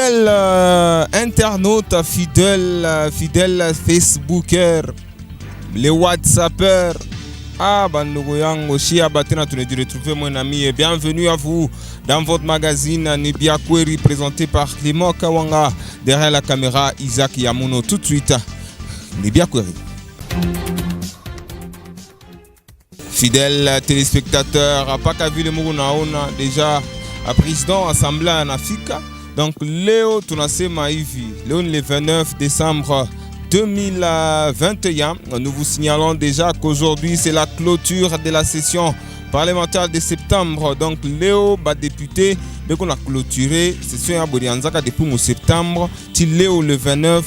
Fidèle internaute, fidèle Facebooker, les Whatsappers. Ah, bandugu yangu, shia batena tunajitrouver mon ami et bienvenue à vous dans votre magazine Nibia Kweri présenté par Clément Kawanga. Derrière la caméra, Isaac Yamuno. Tout de suite, Nibia Kweri. Fidèles téléspectateurs, pas qu'à vu le Mourounaona, déjà président assemblée en Afrique. Donc, Léo Tunasema Ivi, Léo le 29 décembre 2021. Nous vous signalons déjà qu'aujourd'hui, c'est la clôture de la session parlementaire de septembre. Donc, Léo, député, dès qu'on a clôturé, session à Bodianzaka depuis le septembre, Léo le 29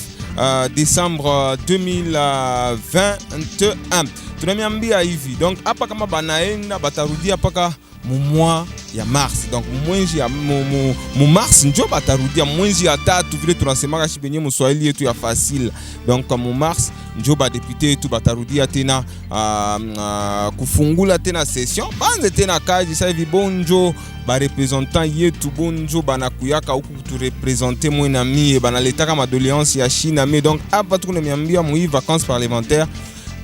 décembre 2021. Tunamiambia hivi. Donc, hapa kama banaenda batarudi hapa mu mois ya mars. Donc mwezi ya mu mars njo batarudia mwezi ya tatu vile tunasemaka shibenye mu Swahili yetu ya facile. Donc mu mars njo ba député tu batarudia tena kufungula tena session. Banze tena kaji sasa hivi bonjo ba representant yetu bonjo banakuyaka huku tu représenter mwana mie banaleta kama doléance ya Chine mais donc hapa tukunemiambia mu vacances parlementaires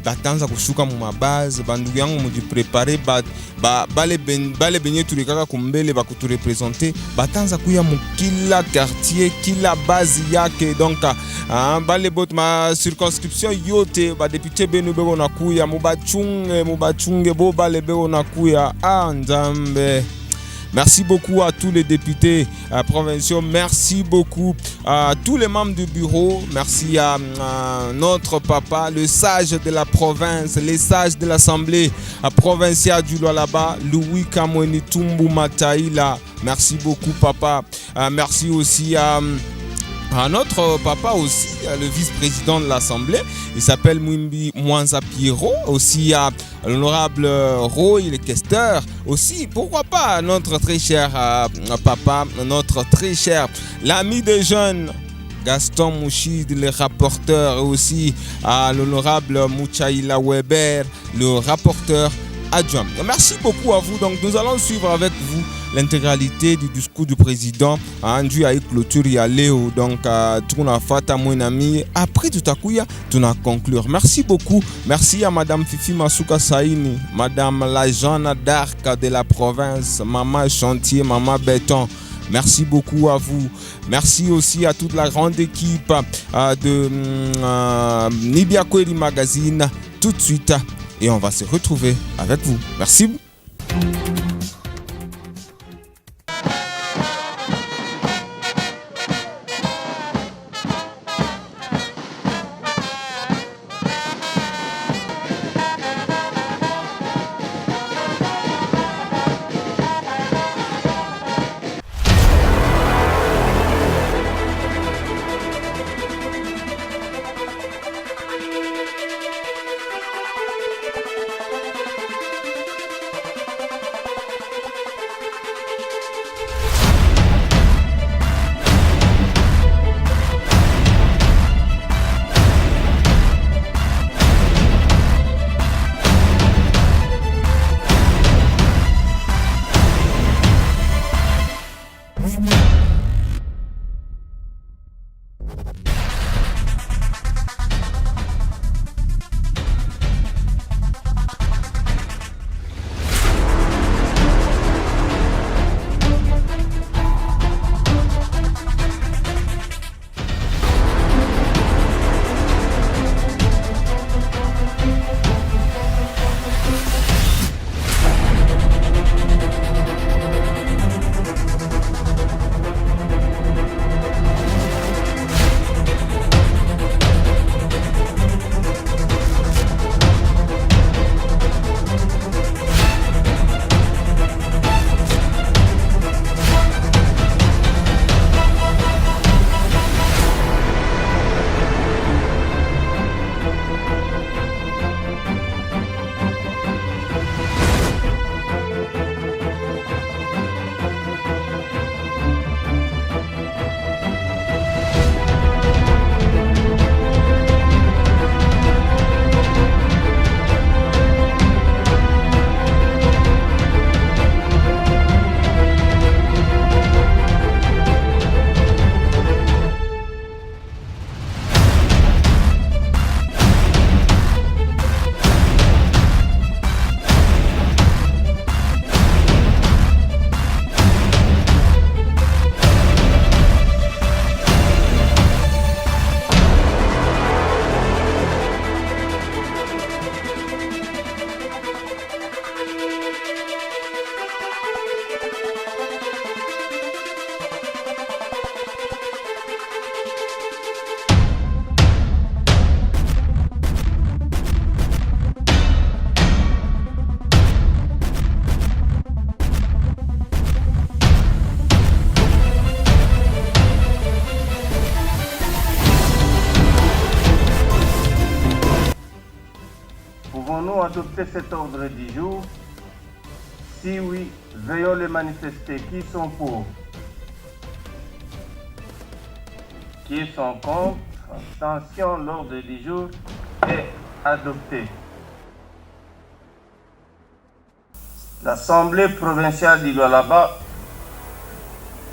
batanza kushuka mu mabase bandugu yangu mu préparer bale benye tulikaka kumbele bakutu représenter batanza kuya mu kila quartier kila base yake donc bale bot ma circonscription yote ba député benu bego nakuya mu bachunge bo bale bego nakuya nzambe. Merci beaucoup à tous les députés provinciaux. Merci beaucoup à tous les membres du bureau. Merci à notre papa, le sage de la province, les sages de l'Assemblée provinciale du Lualaba, Louis Kamweni Tumbu Mataïla. Merci beaucoup, papa. Merci aussi à notre papa aussi, le vice-président de l'Assemblée, il s'appelle Mwimbi Mwanza Pierrot, aussi à l'honorable Roy, le questeur, aussi, pourquoi pas notre très cher papa, notre très cher, l'ami des jeunes, Gaston Mouchid, le rapporteur, et aussi à l'honorable Mouchaïla Weber, le rapporteur adjoint. Merci beaucoup à vous, donc nous allons suivre avec vous l'intégralité du discours du président Andrew a clôture ya Léo donc tout on a fait à mon ami après tout à coup tu na conclure. Merci beaucoup, merci à madame Fifi Masuka Saini, madame la Jeanne d'Arc de la province, maman chantier, maman béton. Merci beaucoup à vous. Merci aussi à toute la grande équipe de Nibia Kweri Magazine. Tout de suite et on va se retrouver avec vous. Merci. adopter cet ordre du jour? Si oui, veuillons le manifester. Qui sont pour? Qui sont contre? Abstention, l'ordre du jour est adopté. L'Assemblée provinciale du Lualaba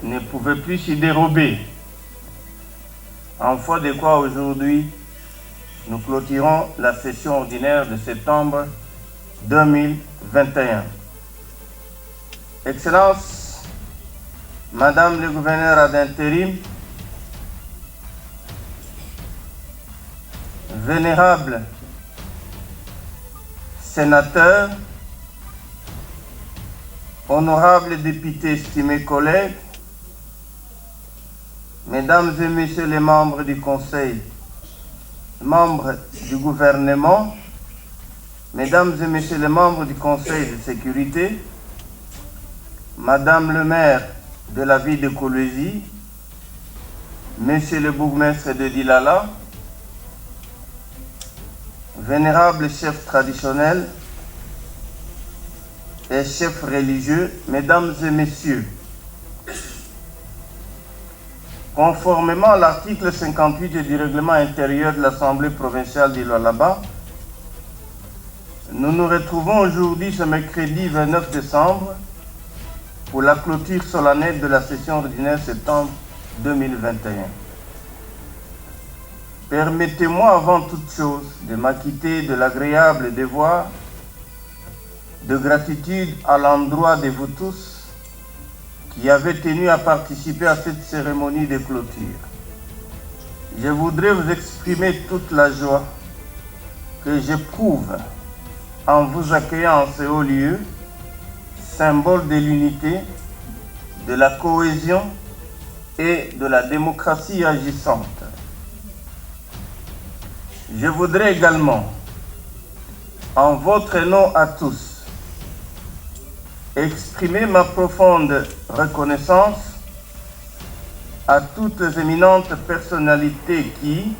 ne pouvait plus s'y dérober. En foi de quoi aujourd'hui, nous clôturons la session ordinaire de septembre 2021. Excellences, Madame le gouverneur ad intérim, vénérables sénateurs, honorables députés, estimés collègues, Mesdames et Messieurs les membres du Conseil, membres du gouvernement, Mesdames et Messieurs les membres du Conseil de sécurité, Madame le maire de la ville de Kolwezi, Monsieur le bourgmestre de Dilala, vénérables chefs traditionnels et chefs religieux, Mesdames et Messieurs, conformément à l'article 58 du règlement intérieur de l'Assemblée provinciale du Lualaba, nous nous retrouvons aujourd'hui ce mercredi 29 décembre pour la clôture solennelle de la session ordinaire septembre 2021. Permettez-moi avant toute chose de m'acquitter de l'agréable devoir de gratitude à l'endroit de vous tous qui avez tenu à participer à cette cérémonie de clôture. Je voudrais vous exprimer toute la joie que j'éprouve en vous accueillant en ce haut lieu, symbole de l'unité, de la cohésion et de la démocratie agissante. Je voudrais également, en votre nom à tous, exprimer ma profonde reconnaissance à toutes les éminentes personnalités qui,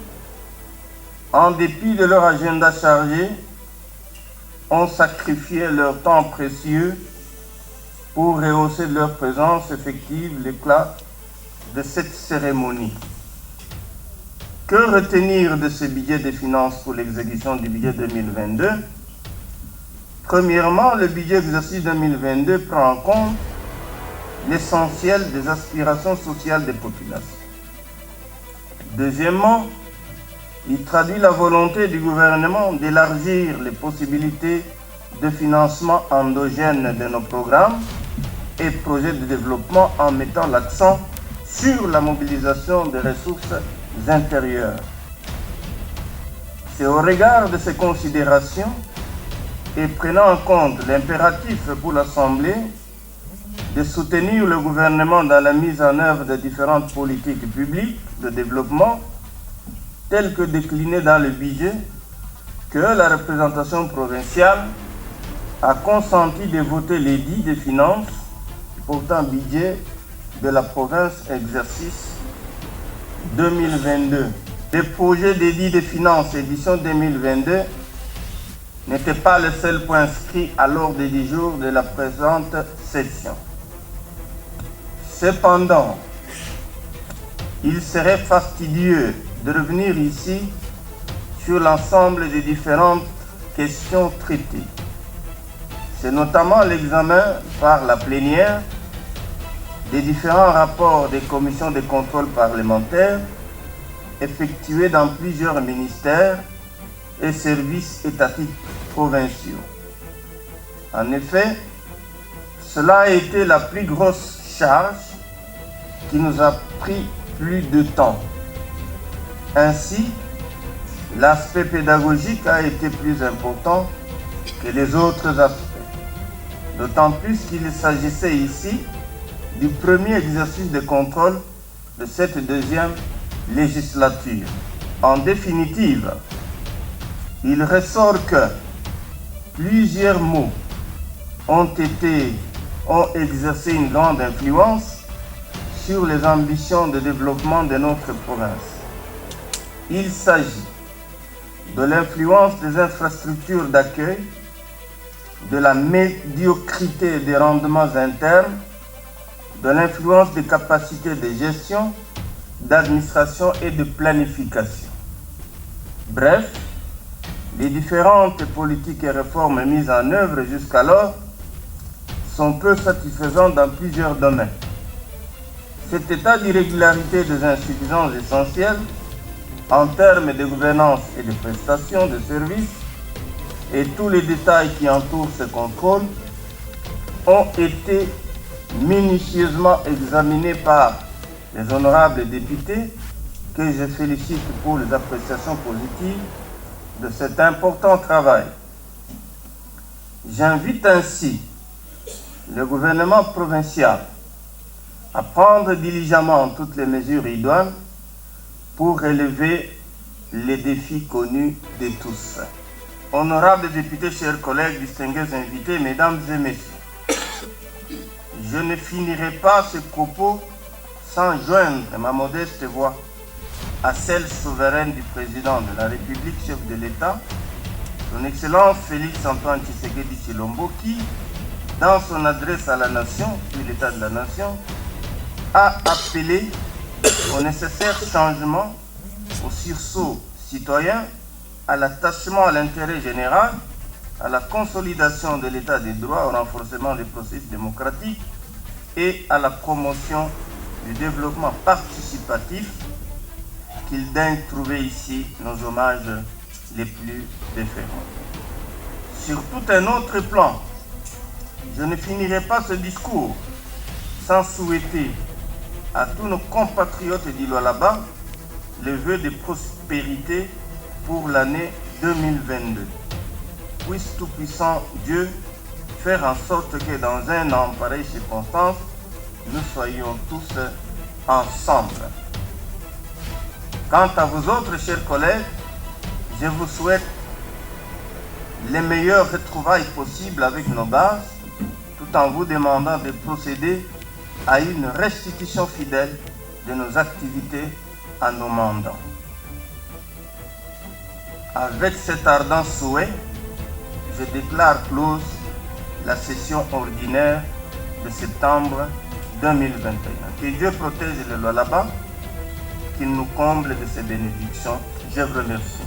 en dépit de leur agenda chargé, ont sacrifié leur temps précieux pour rehausser de leur présence effective l'éclat de cette cérémonie. Que retenir de ce budget des finances pour l'exécution du budget 2022? Premièrement, le budget exercice 2022 prend en compte l'essentiel des aspirations sociales des populations. Deuxièmement, il traduit la volonté du gouvernement d'élargir les possibilités de financement endogène de nos programmes et projets de développement en mettant l'accent sur la mobilisation des ressources intérieures. C'est au regard de ces considérations et prenant en compte l'impératif pour l'Assemblée de soutenir le gouvernement dans la mise en œuvre de différentes politiques publiques de développement telles que déclinées dans le budget, que la représentation provinciale a consenti de voter l'édit des finances portant budget de la province exercice 2022. Le projet d'édit des finances édition 2022 n'était pas le seul point inscrit à l'ordre du jour de la présente session. Cependant, il serait fastidieux de revenir ici sur l'ensemble des différentes questions traitées. C'est notamment l'examen par la plénière des différents rapports des commissions de contrôle parlementaire effectués dans plusieurs ministères et services étatiques provinciaux. En effet, cela a été la plus grosse charge qui nous a pris plus de temps. Ainsi, l'aspect pédagogique a été plus important que les autres aspects, d'autant plus qu'il s'agissait ici du premier exercice de contrôle de cette deuxième législature. En définitive, il ressort que plusieurs mots ont exercé une grande influence sur les ambitions de développement de notre province. Il s'agit de l'influence des infrastructures d'accueil de la médiocrité des rendements internes, de l'influence des capacités de gestion, d'administration et de planification. Bref, les différentes politiques et réformes mises en œuvre jusqu'alors sont peu satisfaisantes dans plusieurs domaines. Cet état d'irrégularité et des insuffisances essentielles en termes de gouvernance et de prestation de services et tous les détails qui entourent ce contrôle ont été minutieusement examinés par les honorables députés que je félicite pour les appréciations positives de cet important travail. J'invite ainsi le gouvernement provincial à prendre diligemment toutes les mesures idoines pour relever les défis connus de tous. Honorables députés, chers collègues, distingués invités, mesdames et messieurs, je ne finirai pas ce propos sans joindre ma modeste voix à celle souveraine du président de la République, chef de l'État, son Excellence Félix Antoine Tshisekedi Tshilombo, qui, dans son adresse à la nation, sur l'état de la nation, a appelé au nécessaire changement, au sursaut citoyen, à l'attachement à l'intérêt général, à la consolidation de l'état des droits, au renforcement des processus démocratiques et à la promotion du développement participatif, qu'il daigne trouver ici nos hommages les plus déférents. Sur tout un autre plan, je ne finirai pas ce discours sans souhaiter à tous nos compatriotes d'Ilo-Laba le vœu de prospérité pour l'année 2022. Puisse Tout-Puissant Dieu faire en sorte que dans un an, en pareille circonstance, nous soyons tous ensemble. Quant à vous autres, chers collègues, je vous souhaite les meilleures retrouvailles possibles avec nos bases, tout en vous demandant de procéder à une restitution fidèle de nos activités à nos mandants. Avec cet ardent souhait, je déclare close la session ordinaire de septembre 2021. Que Dieu protège le Lualaba, qu'il nous comble de ses bénédictions. Je vous remercie.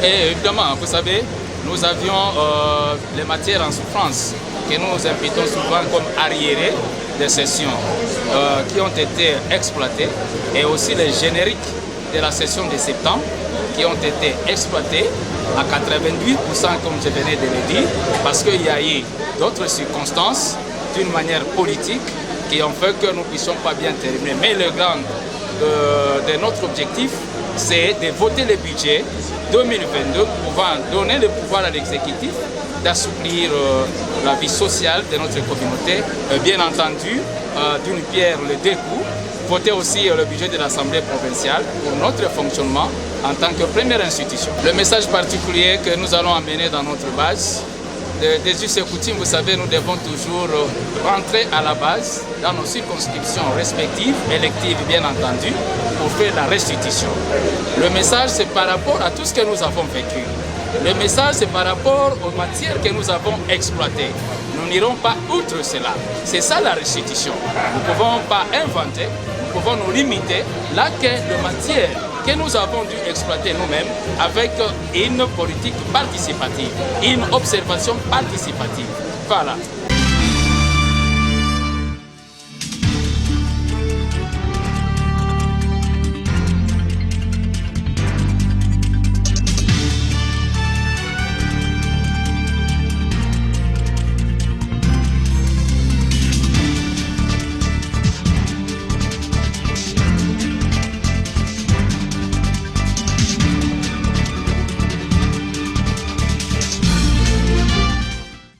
Et évidemment, vous savez, nous avions les matières en souffrance que nous imputons souvent comme arriérées des sessions qui ont été exploitées, et aussi les génériques de la session de septembre qui ont été exploités à 88%, comme je venais de le dire, parce qu'il y a eu d'autres circonstances d'une manière politique qui ont fait que nous ne puissions pas bien terminer. Mais le grand de notre objectif, c'est de voter le budget 2022 pouvant donner le pouvoir à l'exécutif d'assouplir la vie sociale de notre communauté. Bien entendu, d'une pierre les deux coups, voter aussi le budget de l'Assemblée provinciale pour notre fonctionnement en tant que première institution. Le message particulier que nous allons amener dans notre base, des us et coutumes, vous savez, nous devons toujours rentrer à la base dans nos circonscriptions respectives, électives bien entendu, pour faire la restitution. Le message, c'est par rapport à tout ce que nous avons vécu. Le message, c'est par rapport aux matières que nous avons exploitées. Nous n'irons pas outre cela. C'est ça la restitution. Nous ne pouvons pas inventer, nous pouvons nous limiter là que les matières que nous avons dû exploiter nous-mêmes avec une politique participative, une observation participative. Voilà.